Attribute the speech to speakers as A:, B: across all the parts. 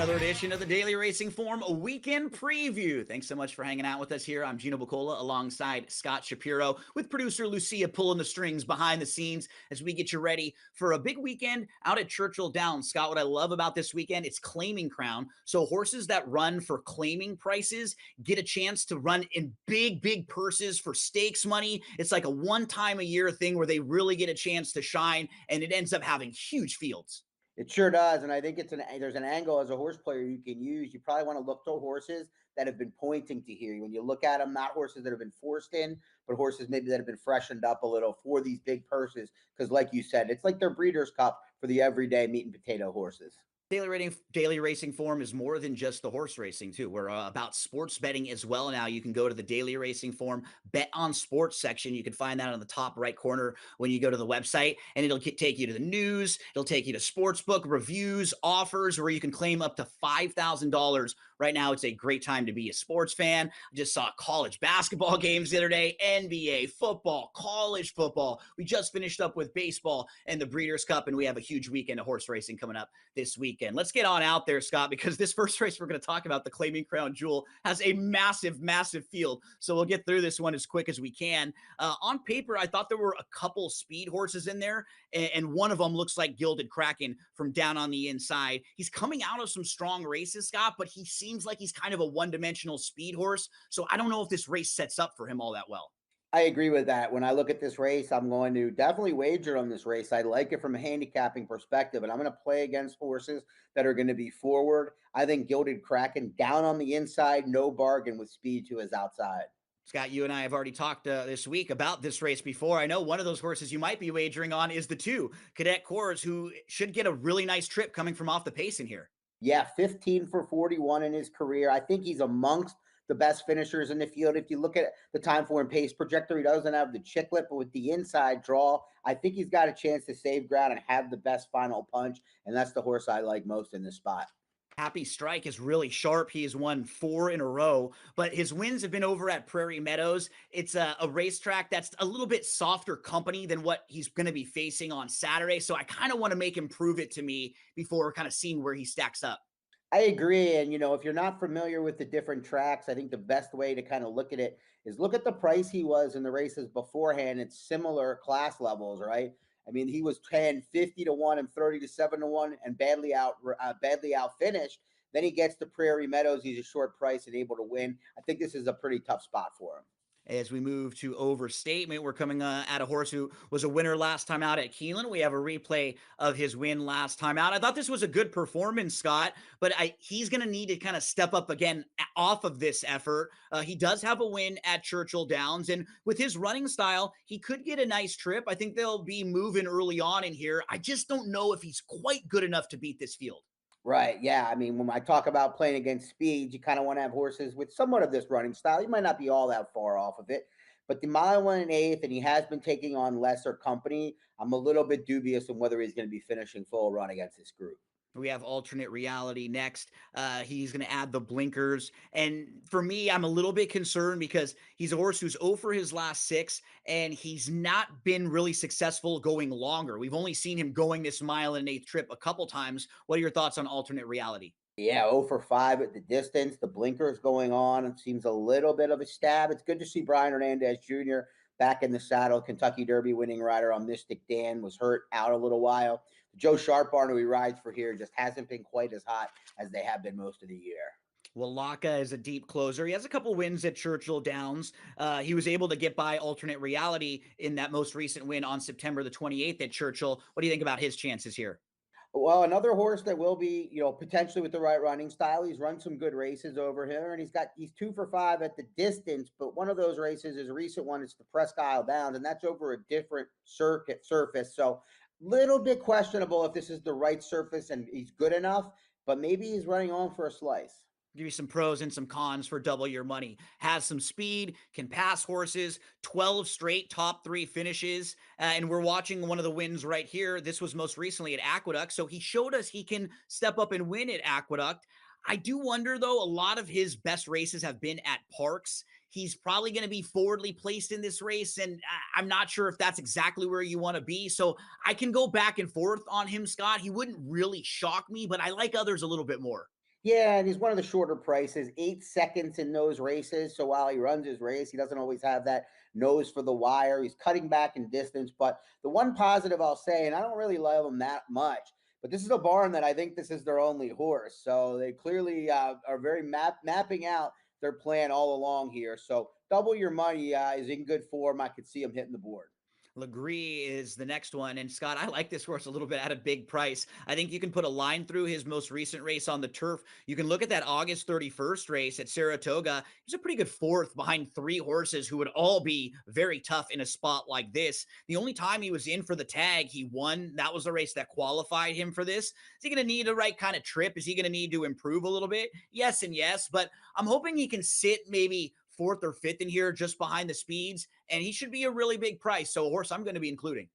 A: another edition of the Daily Racing Form, a weekend preview. Thanks so much for hanging out with us here. I'm Gino Buccola alongside Scott Shapiro with producer Lucia pulling the strings behind the scenes as we get you ready for a big weekend out at Churchill Downs. Scott, what I love about this weekend, it's claiming crown. So horses that run for claiming prices get a chance to run in big purses for stakes money. It's like a one-time a year thing where they really get a chance to shine, and it ends up having huge fields.
B: It sure does, and I think there's an angle as a horse player you can use. You probably want to look to horses that have been pointing to here. When you look at them, not horses that have been forced in, but horses maybe that have been freshened up a little for these big purses. Because, like you said, it's like their Breeders' Cup for the everyday meat and potato horses.
A: Daily Racing Form is more than just the horse racing, too. We're about sports betting as well now. You can go to the Daily Racing Form Bet on Sports section. You can find that on the top right corner when you go to the website, and it'll take you to the news. It'll take you to sportsbook reviews, offers, where you can claim up to $5,000. Right now, it's a great time to be a sports fan. I just saw college basketball games the other day, NBA, football, college football. We just finished up with baseball and the Breeders' Cup, and we have a huge weekend of horse racing coming up this weekend. Let's get on out there, Scott, because this first race we're going to talk about, the Claiming Crown Jewel, has a massive field. So we'll get through this one as quick as we can. On paper, I thought there were a couple speed horses in there, and one of them looks like Gilded Kraken from down on the inside. He's coming out of some strong races, Scott, but he seems like he's kind of a one-dimensional speed horse. So I don't know if this race sets up for him all that well.
B: I agree with that. When I look at this race, I'm going to definitely wager on this race. I like it from a handicapping perspective, and I'm going to play against horses that are going to be forward. I think Gilded Kraken down on the inside, no bargain with speed to his outside.
A: Scott, you and I have already talked this week about this race before. I know one of those horses you might be wagering on is the 2, Cadet Cours, who should get a really nice trip coming from off the pace in here.
B: Yeah, 15 for 41 in his career. I think he's amongst the best finishers in the field. If you look at the time for and pace projector, he doesn't have the chiclet, but with the inside draw, I think he's got a chance to save ground and have the best final punch. And that's the horse I like most in this spot.
A: Happy Strike is really sharp. He has won 4 in a row, but his wins have been over at Prairie Meadows. It's a racetrack that's a little bit softer company than what he's going to be facing on Saturday. So I kind of want to make him prove it to me before kind of seeing where he stacks up.
B: I agree. And, if you're not familiar with the different tracks, I think the best way to kind of look at it is look at the price he was in the races beforehand. It's similar class levels, right? I mean, he was 10, 50 to 1 and 30 to 7 to 1 and badly out finished. Then he gets to Prairie Meadows. He's a short price and able to win. I think this is a pretty tough spot for him.
A: As we move to Overstatement, we're coming at a horse who was a winner last time out at Keeneland. We have a replay of his win last time out. I thought this was a good performance, Scott, but he's going to need to kind of step up again off of this effort. He does have a win at Churchill Downs, and with his running style, he could get a nice trip. I think they'll be moving early on in here. I just don't know if he's quite good enough to beat this field.
B: Right. Yeah. I mean, when I talk about playing against speed, you kind of want to have horses with somewhat of this running style. You might not be all that far off of it, but the mile 1 1/8, and he has been taking on lesser company. I'm a little bit dubious on whether he's going to be finishing full run against this group.
A: We have Alternate Reality next. He's going to add the blinkers. And for me, I'm a little bit concerned because he's a horse who's 0 for his last 6, and he's not been really successful going longer. We've only seen him going this mile and 1/8 trip a couple times. What are your thoughts on Alternate Reality?
B: Yeah, 0 for 5 at the distance. The blinkers going on. It seems a little bit of a stab. It's good to see Brian Hernandez Jr. back in the saddle. Kentucky Derby winning rider on Mystic Dan was hurt out a little while. Joe Sharp-Barn, who he rides for here, just hasn't been quite as hot as they have been most of the year.
A: Walaka is a deep closer. He has a couple wins at Churchill Downs. He was able to get by Alternate Reality in that most recent win on September the 28th at Churchill. What do you think about his chances here?
B: Well, another horse that will be, potentially with the right running style. He's run some good races over here, and he's 2 for 5 at the distance. But one of those races is a recent one. It's the Presque Isle Downs, and that's over a different surface. So little bit questionable if this is the right surface and he's good enough, but maybe he's running on for a slice.
A: Give you some pros and some cons for double your money. Has some speed, can pass horses, 12 straight top 3 finishes. And we're watching one of the wins right here. This was most recently at Aqueduct. So he showed us he can step up and win at Aqueduct. I do wonder, though, a lot of his best races have been at Parks. He's probably going to be forwardly placed in this race, and I'm not sure if that's exactly where you want to be. So I can go back and forth on him, Scott. He wouldn't really shock me, but I like others a little bit more.
B: Yeah, and he's one of the shorter prices, 8 seconds in those races. So while he runs his race, he doesn't always have that nose for the wire. He's cutting back in distance. But the one positive I'll say, and I don't really love him that much, but this is a barn that I think this is their only horse. So they clearly are very mapping out their plan all along here. So double your money is in good form. I could see him hitting the board.
A: Legree is the next one. And Scott, I like this horse a little bit at a big price. I think you can put a line through his most recent race on the turf. You can look at that August 31st race at Saratoga. He's a pretty good fourth behind three horses who would all be very tough in a spot like this. The only time he was in for the tag, he won. That was the race that qualified him for this. Is he going to need the right kind of trip? Is he going to need to improve a little bit? Yes and yes, but I'm hoping he can sit maybe fourth or fifth in here just behind the speeds, and he should be a really big price. So a horse I'm going to be including.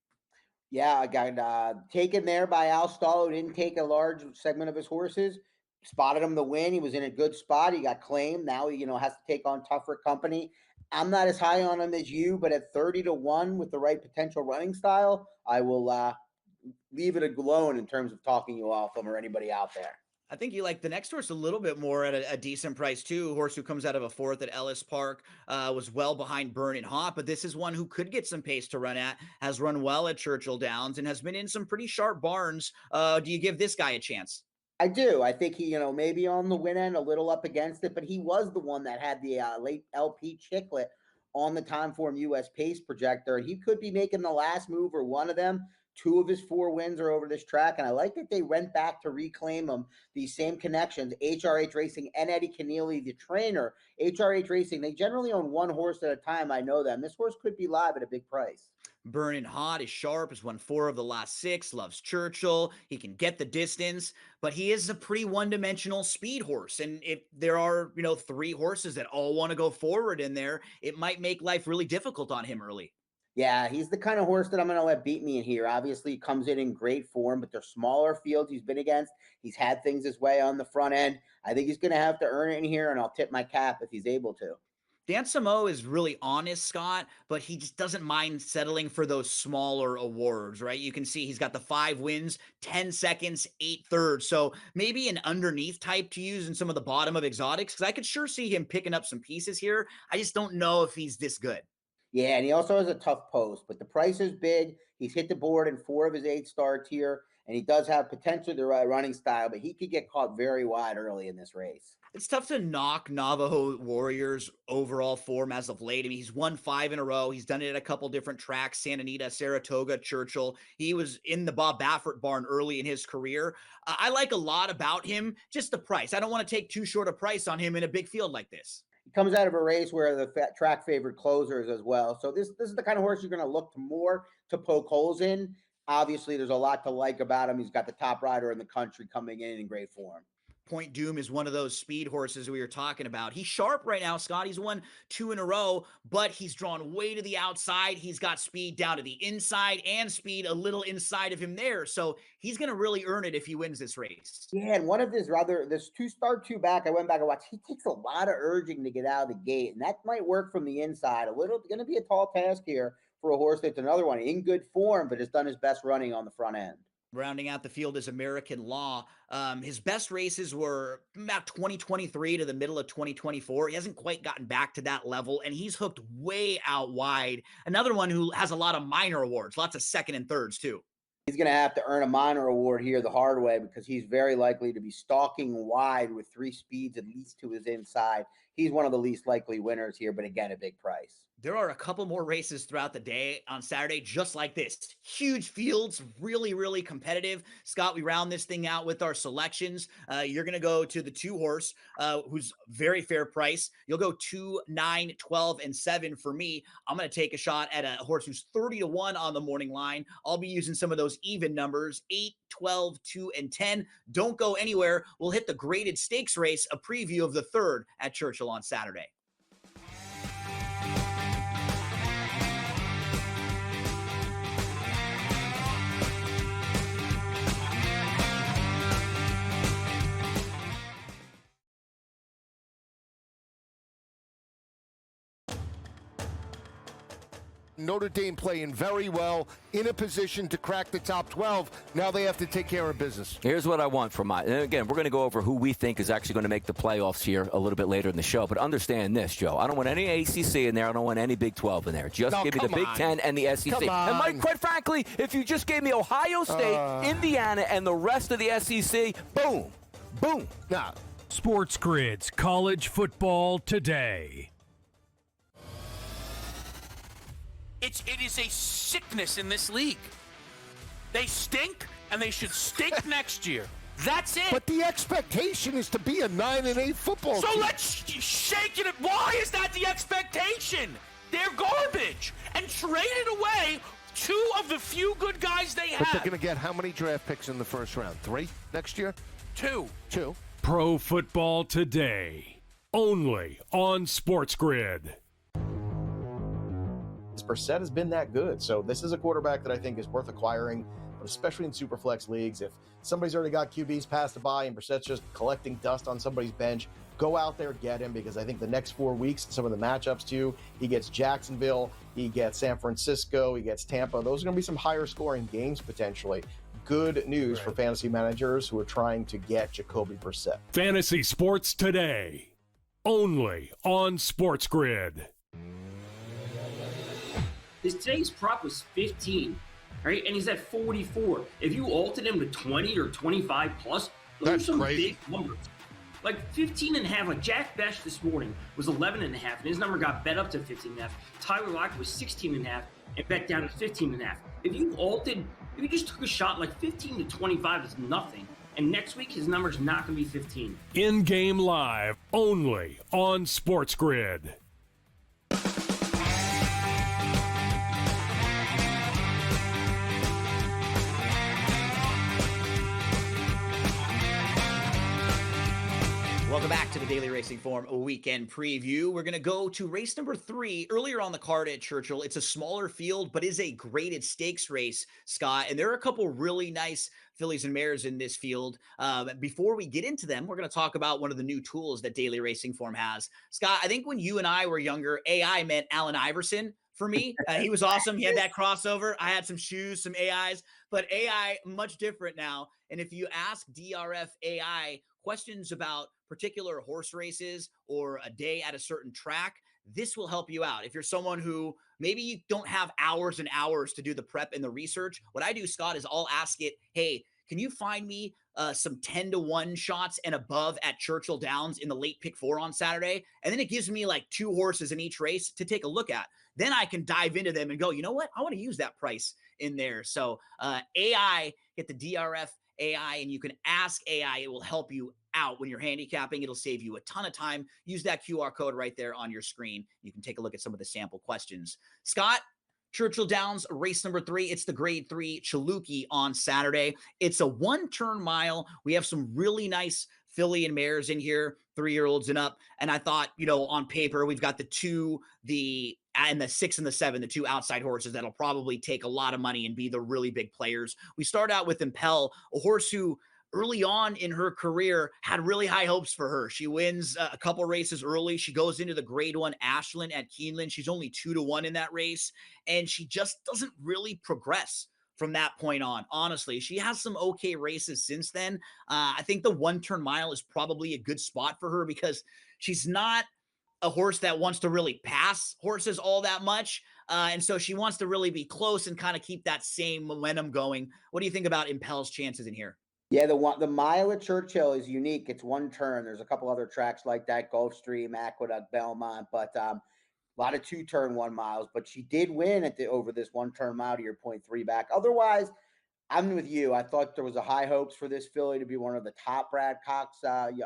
B: Yeah, I got taken there by Al Stahl, who didn't take a large segment of his horses. Spotted him to win. He was in a good spot. He got claimed. Now he, has to take on tougher company. I'm not as high on him as you, but at 30 to 1 with the right potential running style, I will leave it alone in terms of talking you off him or anybody out there.
A: I think you like the next horse a little bit more at a decent price too. Horse who comes out of a fourth at Ellis Park was well behind Burning Hot, but this is one who could get some pace to run at. Has run well at Churchill Downs and has been in some pretty sharp barns. Do you give this guy a chance?
B: I do. I think he, maybe on the win end, a little up against it, but he was the one that had the late LP Chiclet on the Timeform US pace projector. And he could be making the last move or one of them. Two of his four wins are over this track. And I like that they went back to reclaim them. These same connections, HRH Racing and Eddie Keneally, the trainer. HRH Racing, they generally own one horse at a time. I know them. This horse could be live at a big price.
A: Burning Hot is sharp, has won four of the last six, loves Churchill. He can get the distance, but he is a pretty one-dimensional speed horse. And if there are, three horses that all want to go forward in there, it might make life really difficult on him early.
B: Yeah, he's the kind of horse that I'm going to let beat me in here. Obviously, he comes in great form, but they're smaller fields he's been against. He's had things his way on the front end. I think he's going to have to earn it in here, and I'll tip my cap if he's able to.
A: Dan Samo is really honest, Scott, but he just doesn't mind settling for those smaller awards, right? You can see he's got the 5 wins, 10 seconds, 8 thirds. So maybe an underneath type to use in some of the bottom of exotics, because I could sure see him picking up some pieces here. I just don't know if he's this good.
B: Yeah, and he also has a tough post, but the price is big. He's hit the board in 4 of his 8 starts here, and he does have potentially the right running style, but he could get caught very wide early in this race.
A: It's tough to knock Navajo Warriors' overall form as of late. I mean, he's won 5 in a row. He's done it at a couple different tracks, Santa Anita, Saratoga, Churchill. He was in the Bob Baffert barn early in his career. I like a lot about him, just the price. I don't want to take too short a price on him in a big field like this.
B: He comes out of a race where the track favored closers as well. So this is the kind of horse you're going to look to more to poke holes in. Obviously, there's a lot to like about him. He's got the top rider in the country coming in great form.
A: Point Doom is one of those speed horses we were talking about. He's sharp right now, Scott. He's won 2 in a row, but he's drawn way to the outside. He's got speed down to the inside and speed a little inside of him there. So he's going to really earn it if he wins this race.
B: Yeah, and one of his this 2 start 2 back, I went back and watched. He takes a lot of urging to get out of the gate, and that might work from the inside. Going to be a tall task here for a horse that's another one in good form, but has done his best running on the front end.
A: Rounding out the field is American Law. His best races were about 2023 to the middle of 2024. He hasn't quite gotten back to that level, and he's hooked way out wide. Another one who has a lot of minor awards, lots of second and thirds too.
B: He's going to have to earn a minor award here the hard way because he's very likely to be stalking wide with 3 speeds at least to his inside. He's one of the least likely winners here, but again, a big price.
A: There are a couple more races throughout the day on Saturday, just like this. Huge fields, really, really competitive. Scott, we round this thing out with our selections. You're going to go to the 2 horse, who's very fair price. You'll go 2, 9, 12, and 7 for me. I'm going to take a shot at a horse who's 30 to 1 on the morning line. I'll be using some of those even numbers, 8, 12, 2, and 10. Don't go anywhere. We'll hit the graded stakes race, a preview of the 3rd at Churchill on Saturday.
C: Notre Dame playing very well, in a position to crack the top 12. Now they have to take care of business.
D: Here's what I want from and again, we're going to go over who we think is actually going to make the playoffs here a little bit later in the show. But understand this, Joe. I don't want any ACC in there. I don't want any Big 12 in there. Just give me the Big 10 and the SEC. And Mike, quite frankly, if you just gave me Ohio State, Indiana, and the rest of the SEC, boom, boom.
C: Nah.
E: SportsGrid's College Football Today.
F: It is a sickness in this league. They stink, and they should stink next year. That's it.
C: But the expectation is to be a 9-8 football team.
F: So let's shake it. Why is that the expectation? They're garbage. And traded away two of the few good guys they have.
C: But they're going to get how many draft picks in the first round? 3 next year?
F: Two.
E: Pro Football Today, only on SportsGrid.
G: Brissett has been that good. So this is a quarterback that I think is worth acquiring, but especially in Superflex leagues. If somebody's already got QBs passed by and Brissett's just collecting dust on somebody's bench, go out there, get him, because I think the next 4 weeks, some of the matchups too, he gets Jacksonville, he gets San Francisco, he gets Tampa. Those are going to be some higher scoring games potentially. Good news for fantasy managers who are trying to get Jacoby Brissett.
E: Fantasy Sports Today, only on SportsGrid.
H: Today's prop was 15, right? And he's at 44. If you altered him to 20 or 25 plus, those are some big numbers. Like 15 and a half, like Jack Besh this morning was 11 and a half, and his number got bet up to 15 and a half. Tyler Lockett was 16 and a half and bet down to 15 and a half. If you just took a shot, like 15 to 25 is nothing. And next week, his number's not going to be 15.
E: In-game live, only on SportsGrid.
A: Welcome back to the Daily Racing Form weekend preview. We're going to go to race number 3 earlier on the card at Churchill. It's a smaller field, but is a graded stakes race, Scott. And there are a couple really nice fillies and mares in this field. Before we get into them, we're going to talk about one of the new tools that Daily Racing Form has. Scott, I think when you and I were younger, AI meant Allen Iverson for me. He was awesome. He had that crossover. I had some shoes, some AIs, but AI much different now. And if you ask DRF AI questions about particular horse races or a day at a certain track, this will help you out. If you're someone who maybe you don't have hours and hours to do the prep and the research, what I do, Scott, is I'll ask it, hey, can you find me some 10-1 shots and above at Churchill Downs in the late pick 4 on Saturday? And then it gives me like 2 horses in each race to take a look at. Then I can dive into them and go, you know what? I want to use that price in there. So AI, get the DRF AI, and you can ask AI. It will help you out when you're handicapping. It'll save you a ton of time. Use that QR code right there on your screen. You can take a look at some of the sample questions. Scott, Churchill Downs, race number 3. It's the grade 3 Chaluki on Saturday. It's a 1-turn mile. We have some really nice filly and mares in here, 3-year-olds and up. And I thought, on paper, we've got the 2, and the 6 and the 7, the 2 outside horses that'll probably take a lot of money and be the really big players. We start out with Impel, a horse who early on in her career had really high hopes for her. She wins a couple races early. She goes into the grade 1 Ashland at Keeneland. She's only 2-1 in that race, and she just doesn't really progress from that point on. Honestly, she has some okay races since then. I think the 1-turn mile is probably a good spot for her because she's not a horse that wants to really pass horses all that much. And so she wants to really be close and kind of keep that same momentum going. What do you think about Impel's chances in here?
B: Yeah, the mile at Churchill is unique. It's 1 turn. There's a couple other tracks like that, Gulfstream, Aqueduct, Belmont, but a lot of 2-turn 1 miles. But she did win over this 1-turn mile, to your point, 3 back. Otherwise, I'm with you. I thought there was a high hopes for this filly to be one of the top Brad Cox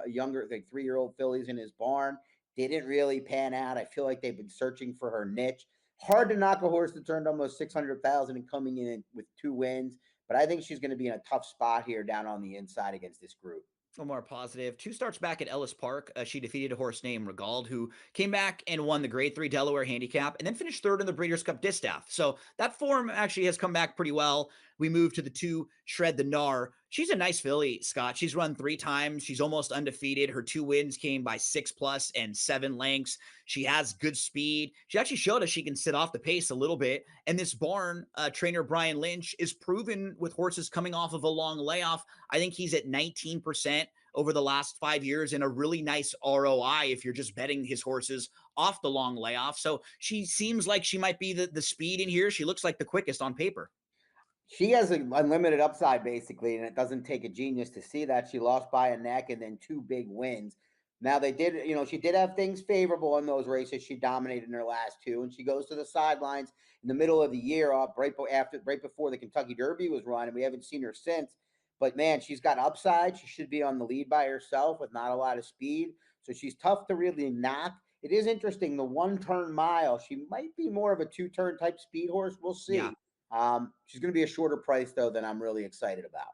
B: younger, like 3-year-old fillies in his barn. Didn't really pan out. I feel like they've been searching for her niche. Hard to knock a horse that turned almost 600,000 and coming in with 2 wins. But I think she's going to be in a tough spot here down on the inside against this group.
A: A more positive. 2 starts back at Ellis Park. She defeated a horse named Regald, who came back and won the grade 3 Delaware handicap and then finished 3rd in the Breeders' Cup Distaff. So that form actually has come back pretty well. we move to the 2, Shred the Gnar. She's a nice filly, Scott. She's run 3 times. She's almost undefeated. Her 2 wins came by 6+ and 7 lengths. She has good speed. She actually showed us she can sit off the pace a little bit. And this barn, trainer Brian Lynch, is proven with horses coming off of a long layoff. I think he's at 19% over the last 5 years and a really nice ROI if you're just betting his horses off the long layoff. So she seems like she might be the speed in here. She looks like the quickest on paper.
B: She has an unlimited upside, basically, and it doesn't take a genius to see that. She lost by a neck and then 2 big wins. Now, they did, she did have things favorable in those races. She dominated in her last 2, and she goes to the sidelines in the middle of the year, right before the Kentucky Derby was run, and we haven't seen her since. But man, she's got upside. She should be on the lead by herself with not a lot of speed. So she's tough to really knock. It is interesting. The 1-turn mile, she might be more of a 2-turn type speed horse. We'll see.
A: Yeah.
B: She's going to be a shorter price, though, than I'm really excited about.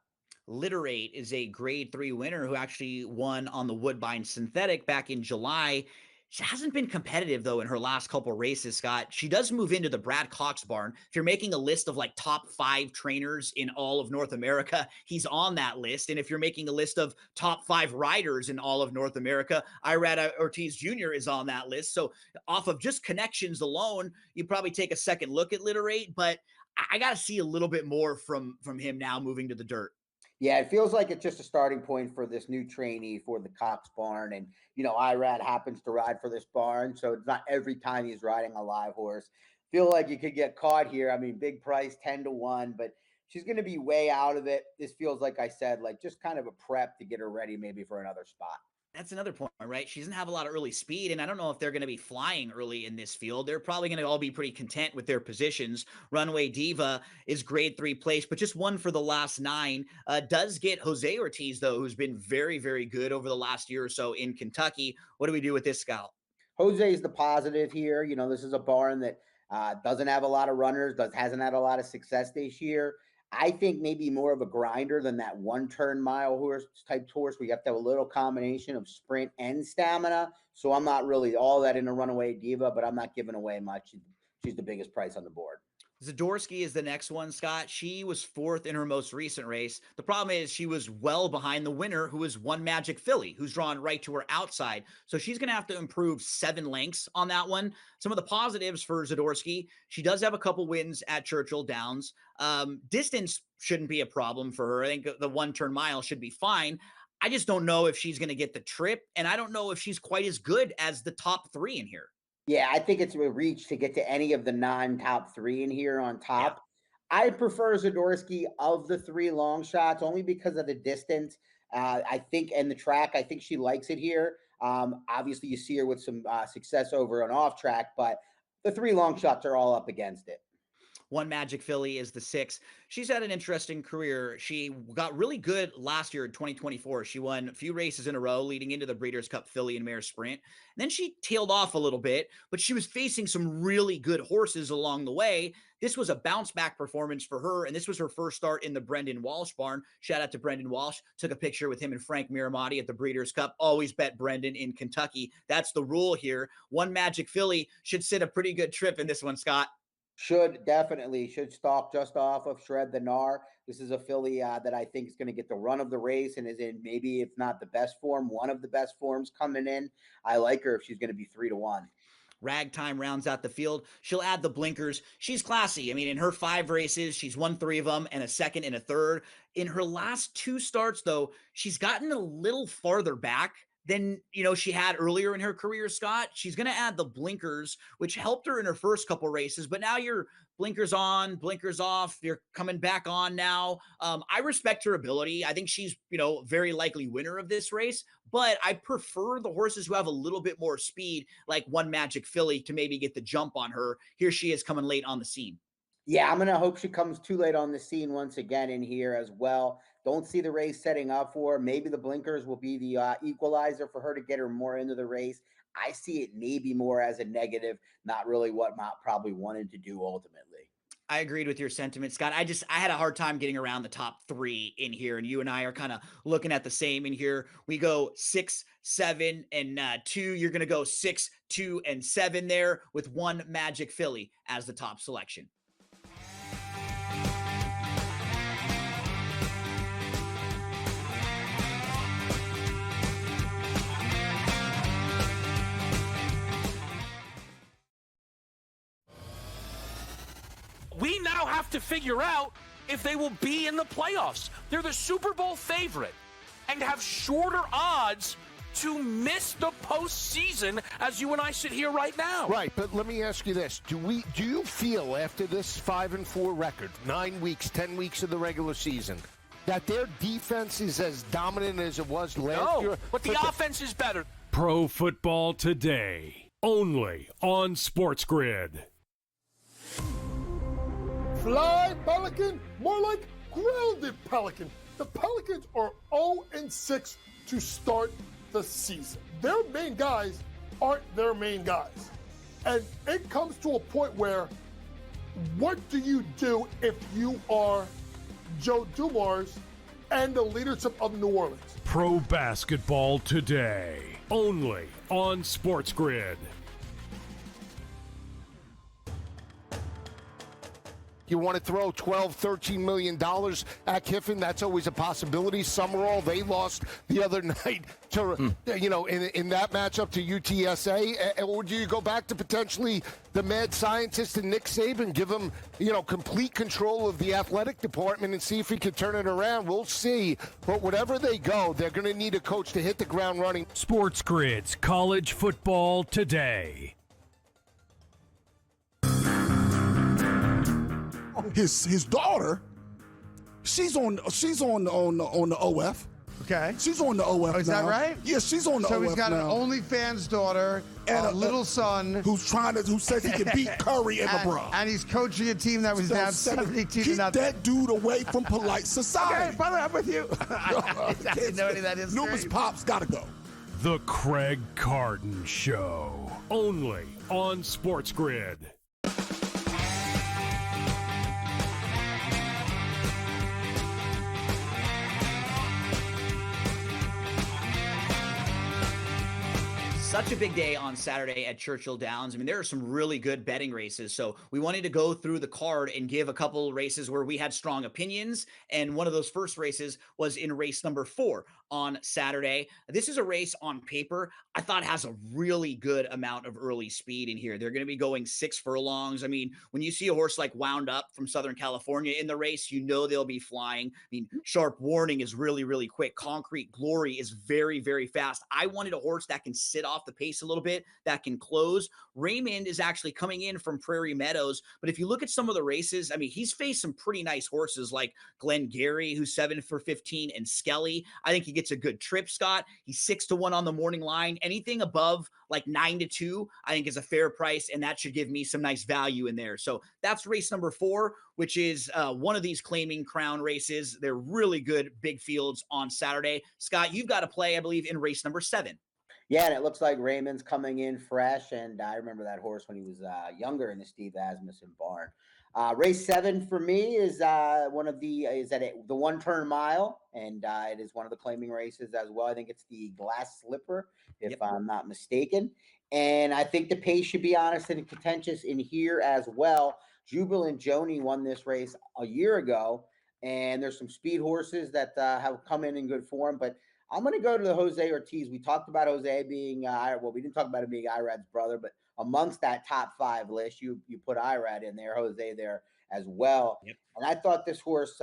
A: Literate is a grade 3 winner who actually won on the Woodbine Synthetic back in July. She hasn't been competitive, though, in her last couple races, Scott. She does move into the Brad Cox barn. If you're making a list of like top 5 trainers in all of North America, he's on that list. And if you're making a list of top 5 riders in all of North America, Irad Ortiz Jr. is on that list. So off of just connections alone, you probably take a second look at Literate, but I got to see a little bit more from him now moving to the dirt.
B: Yeah, it feels like it's just a starting point for this new trainee for the Cox barn. And, Irad happens to ride for this barn, so it's not every time he's riding a live horse. Feel like you could get caught here. I mean, big price, 10-1, but she's going to be way out of it. This feels like I said, like just kind of a prep to get her ready maybe for another spot.
A: That's another point, right? She doesn't have a lot of early speed, and I don't know if they're going to be flying early in this field. They're probably going to all be pretty content with their positions. Runway Diva is grade 3 place, but just one for the last 9. Does get Jose Ortiz, though, who's been very, very good over the last year or so in Kentucky. What do we do with this scout?
B: Jose is the positive here. This is a barn that doesn't have a lot of runners, hasn't had a lot of success this year. I think maybe more of a grinder than that 1-turn mile horse type horse. We have to have a little combination of sprint and stamina. So I'm not really all that in a Runaway Diva, but I'm not giving away much. She's the biggest price on the board.
A: Zadorsky is the next one, Scott. She was 4th in her most recent race. The problem is she was well behind the winner, who is One Magic Philly, who's drawn right to her outside. So she's going to have to improve 7 lengths on that one. Some of the positives for Zadorsky, she does have a couple wins at Churchill Downs. Distance shouldn't be a problem for her. I think the 1-turn mile should be fine. I just don't know if she's going to get the trip, and I don't know if she's quite as good as the top 3 in here.
B: Yeah, I think it's a reach to get to any of the non-top 3 in here on top. Yeah. I prefer Zadorsky of the 3 long shots only because of the distance. I think, and the track, I think she likes it here. Obviously, you see her with some success over and off track, but the 3 long shots are all up against it.
A: One Magic Philly is the 6. She's had an interesting career. She got really good last year in 2024. She won a few races in a row leading into the Breeders' Cup Filly and Mare Sprint. And then she tailed off a little bit, but she was facing some really good horses along the way. This was a bounce back performance for her, and this was her first start in the Brendan Walsh barn. Shout out to Brendan Walsh. Took a picture with him and Frank Miramati at the Breeders' Cup. Always bet Brendan in Kentucky. That's the rule here. One Magic Philly should sit a pretty good trip in this one, Scott.
B: Should stalk just off of Shred the Gnar. This is a filly that I think is going to get the run of the race and is in maybe, if not the best form, one of the best forms coming in. I like her if she's going to be 3-1.
A: Ragtime rounds out the field. She'll add the blinkers. She's classy. I mean, in her 5 races, she's won 3 of them and a second and a third. In her last 2 starts, though, she's gotten a little farther back than she had earlier in her career, Scott. She's going to add the blinkers, which helped her in her first couple races, but now you're blinkers on, blinkers off. You're coming back on now. I respect her ability. I think she's, very likely winner of this race, but I prefer the horses who have a little bit more speed, like One Magic Philly, to maybe get the jump on her. Here she is coming late on the scene.
B: Yeah, I'm going to hope she comes too late on the scene once again in here as well. Don't see the race setting up for her. Maybe the blinkers will be the equalizer for her to get her more into the race. I see it maybe more as a negative, not really what Mott probably wanted to do ultimately.
A: I agreed with your sentiment, Scott. I had a hard time getting around the top 3 in here, and you and I are kind of looking at the same in here. We go 6, 7, and 2. You're going to go 6, 2, and 7 there with One Magic Philly as the top selection.
F: we now have to figure out if they will be in the playoffs. They're the Super Bowl favorite and have shorter odds to miss the postseason as you and I sit here right now.
C: Right, but let me ask you this. Do you feel after this 5-4 record, 9 weeks, 10 weeks of the regular season, that their defense is as dominant as it was last year?
F: But the offense is better.
E: Pro Football Today, only on SportsGrid.
I: Fly Pelican, more like grounded Pelican. The Pelicans are 0-6 to start the season. Their main guys aren't their main guys. And it comes to a point where, what do you do if you are Joe Dumars and the leadership of New Orleans?
E: Pro Basketball Today, only on SportsGrid.
C: You want to throw $12, $13 million at Kiffin? That's always a possibility. Summerall, they lost the other night to, in that matchup to UTSA. Or do you go back to potentially the mad scientist and Nick Saban, give him, complete control of the athletic department and see if he can turn it around? We'll see. But whatever they go, they're going to need a coach to hit the ground running.
E: SportsGrid's College Football Today.
I: His daughter, she's on the OF.
J: Okay.
I: She's on the OF.
J: Is that right?
I: Yeah, she's on the OF.
J: So he's got
I: now.
J: an OnlyFans daughter and a little son
I: who says he can beat Curry and LeBron.
J: And he's coaching a team that was down 72 to
I: Keep
J: nothing.
I: that dude away from polite society.
J: Okay, by the way, I'm with you. I didn't know any of that is
I: Numerous Pops gotta go.
E: The Craig Carton Show, only on SportsGrid.
A: Such a big day on Saturday at Churchill Downs. I mean, there are some really good betting races. So we wanted to go through the card and give a couple races where we had strong opinions. And one of those first races was in race number 4 on Saturday. This is a race on paper I thought has a really good amount of early speed in here. They're going to be going 6 furlongs. I mean, when you see a horse like Wound Up from Southern California in the race, they'll be flying. I mean, Sharp Warning is really, really quick. Concrete Glory is very, very fast. I wanted a horse that can sit off the pace a little bit, that can close. Raymond is actually coming in from Prairie Meadows. But if you look at some of the races, I mean, he's faced some pretty nice horses like Glenn Gary, who's 7 for 15, and Skelly. I think he gets a good trip, Scott. He's 6-1 on the morning line. Anything above like 9-2, I think is a fair price, and that should give me some nice value in there. So that's race number 4, which is one of these claiming crown races. They're really good big fields on Saturday. Scott, you've got to play, I believe, in race number 7.
B: Yeah, and it looks like Raymond's coming in fresh, and I remember that horse when he was younger in the Steve Asmussen barn. Race 7 for me is the 1 turn mile, and it is one of the claiming races as well. I think it's the Glass Slipper, if I'm not mistaken. And I think the pace should be honest and contentious in here as well. Jubilant Joni won this race a year ago, and there's some speed horses that have come in good form, but I'm going to go to the Jose Ortiz. We talked about Jose being, we didn't talk about him being Irad's brother, but amongst that top 5 list, you put Irad in there, Jose there as well. Yep. And I thought this horse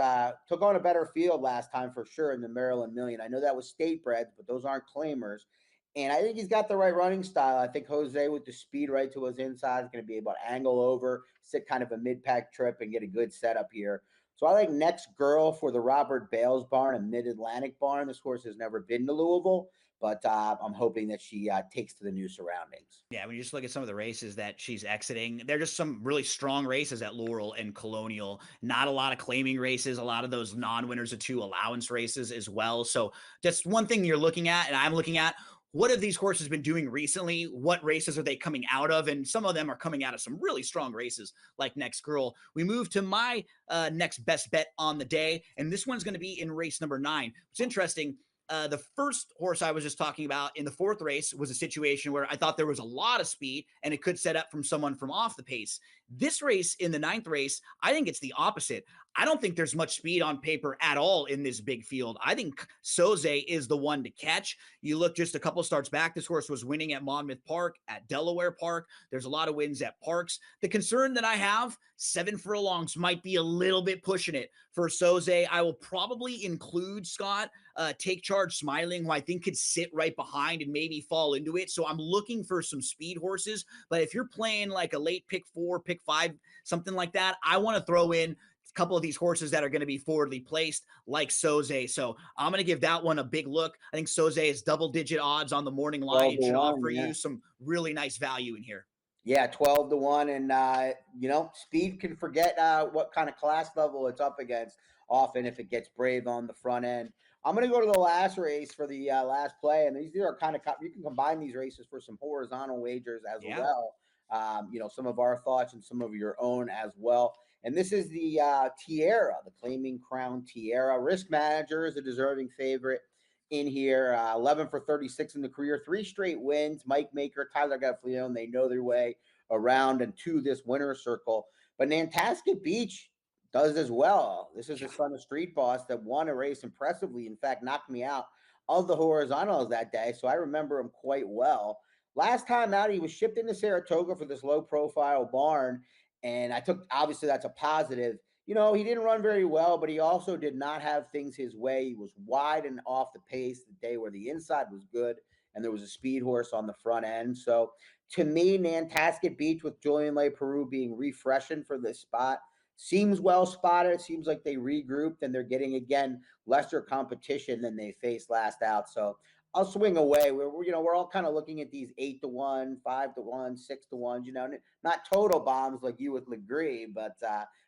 B: took on a better field last time for sure in the Maryland Million. I know that was state breds, but those aren't claimers. And I think he's got the right running style. I think Jose with the speed right to his inside is going to be able to angle over, sit kind of a mid-pack trip and get a good setup here. So I like Next Girl for the Robert Bales barn, a Mid-Atlantic barn. This horse has never been to Louisville, but I'm hoping that she takes to the new surroundings.
A: Yeah, when you just look at some of the races that she's exiting, they're just some really strong races at Laurel and Colonial. Not a lot of claiming races, a lot of those non-winners of 2 allowance races as well. So just one thing you're looking at, and I'm looking at, what have these horses been doing recently? What races are they coming out of? And some of them are coming out of some really strong races like Next Girl. We move to my next best bet on the day, and this one's going to be in race number 9. It's interesting. The first horse I was just talking about in the 4th race was a situation where I thought there was a lot of speed and it could set up from someone from off the pace. This race in the 9th race, I think it's the opposite. I don't think there's much speed on paper at all in this big field. I think Soze is the one to catch. You look just a couple starts back, this horse was winning at Monmouth Park, at Delaware Park. There's a lot of wins at Parks. The concern that I have, 7 furlongs might be a little bit pushing it for Soze. I will probably include, Scott, Take Charge Smiling, who I think could sit right behind and maybe fall into it. So I'm looking for some speed horses. But if you're playing like a late pick 4, pick 5, something like that, I want to throw in a couple of these horses that are going to be forwardly placed like Soze. So I'm going to give that one a big look. I think Soze is double-digit odds on the morning line. It should offer you some really nice value in here.
B: Yeah, 12 to 1. And, speed can forget what kind of class level it's up against often if it gets brave on the front end. I'm going to go to the last race for the last play. And these are kind of, you can combine these races for some horizontal wagers as well. Some of our thoughts and some of your own as well. And this is the Tiara, the Claiming Crown Tiara. Risk Manager is a deserving favorite in here. 11 for 36 in the career, 3 straight wins. Mike Maker, Tyler Gaffleone, they know their way around and to this winner's circle. But Nantasket Beach does as well. This is the son of Street Boss that won a race impressively. In fact, knocked me out of the horizontals that day. So I remember him quite well. Last time out, he was shipped into Saratoga for this low-profile barn. And obviously that's a positive. He didn't run very well, but he also did not have things his way. He was wide and off the pace the day where the inside was good, and there was a speed horse on the front end. So to me, Nantasket Beach with Julian Leparoux being refreshing for this spot seems well spotted. It seems like they regrouped and they're getting, again, lesser competition than they faced last out. So I'll swing away. We're all kind of looking at these 8 to 1, 5 to 1, 6 to 1, not total bombs like you with Legree, but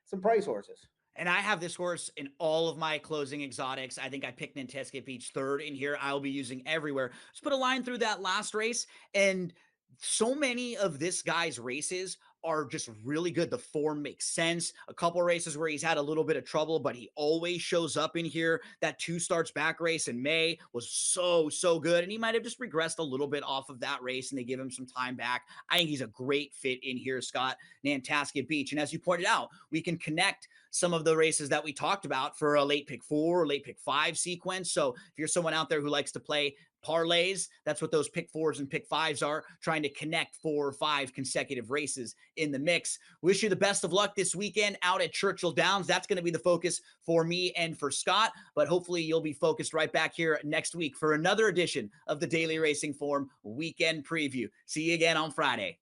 B: some price horses.
A: And I have this horse in all of my closing exotics. I think I picked Nantasket Beach 3rd in here. I'll be using everywhere. Just put a line through that last race. And so many of this guy's races are just really good. The form makes sense. A couple races where he's had a little bit of trouble, but he always shows up in here. That 2 starts back race in May was so good. And he might have just regressed a little bit off of that race and they give him some time back. I think he's a great fit in here, Scott, Nantasket Beach. And as you pointed out, we can connect some of the races that we talked about for a late pick 4 or late pick 5 sequence. So if you're someone out there who likes to play parlays, that's what those pick 4s and pick 5s are, trying to connect 4 or 5 consecutive races in the mix. Wish you the best of luck this weekend out at Churchill Downs. That's going to be the focus for me and for Scott, but hopefully you'll be focused right back here next week for another edition of the Daily Racing Form Weekend Preview. See you again on Friday.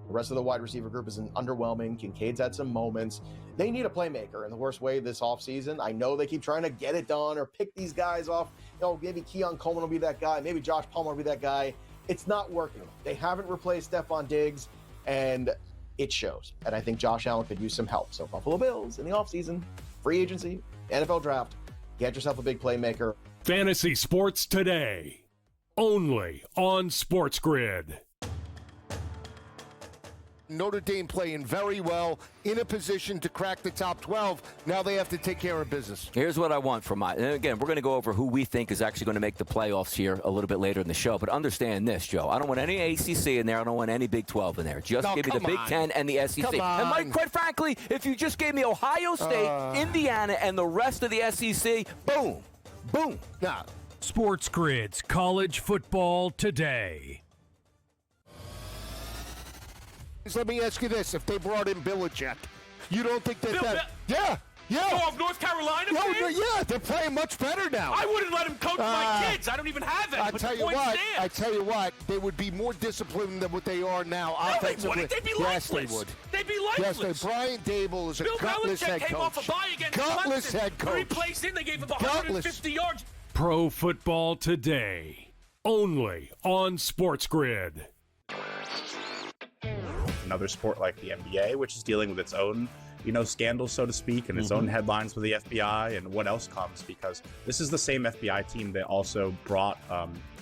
G: The rest of the wide receiver group is underwhelming. Kincaid's had some moments. They need a playmaker in the worst way this offseason. I know they keep trying to get it done or pick these guys off. Maybe Keon Coleman will be that guy. Maybe Josh Palmer will be that guy. It's not working. They haven't replaced Stephon Diggs, and it shows. And I think Josh Allen could use some help. So Buffalo Bills in the offseason, free agency, NFL draft, get yourself a big playmaker.
E: Fantasy Sports Today, only on SportsGrid.
C: Notre Dame playing very well, in a position to crack the top 12. Now they have to take care of business.
D: Here's what I want from and again, we're going to go over who we think is actually going to make the playoffs here a little bit later in the show. But understand this, Joe. I don't want any ACC in there. I don't want any Big 12 in there. Just give me the Big 10 and the SEC. And Mike, quite frankly, if you just gave me Ohio State, Indiana, and the rest of the SEC, boom, boom.
C: Nah.
E: SportsGrid's College Football Today.
C: Let me ask you this. If they brought in Belichick, you don't think that... Yeah.
F: Oh, of North Carolina?
C: Yeah, they're playing much better now.
F: I wouldn't let him coach my kids. I don't even have it.
C: I tell you what, they would be more disciplined than what they are now.
F: No, they wouldn't. They'd be lifeless.
C: Yes, they would.
F: They'd be lifeless.
C: Yes, Brian Dable is a gutless head coach.
F: Bill Belichick came off a bye against
C: gutless
F: Clemson.
C: Head coach.
F: Replaced him. They gave him 150 yards.
E: Pro Football Today, only on SportsGrid.
K: Another sport like the NBA, which is dealing with its own scandals, so to speak, and its own headlines with the FBI and what else comes, because this is the same FBI team that also brought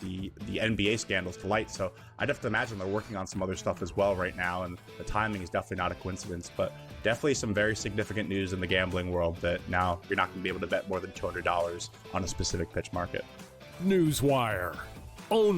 K: the NBA scandals to light. So I'd have to imagine they're working on some other stuff as well right now, and the timing is definitely not a coincidence. But definitely some very significant news in the gambling world that now you're not going to be able to bet more than $200 on a specific pitch market.
E: Newswire. Only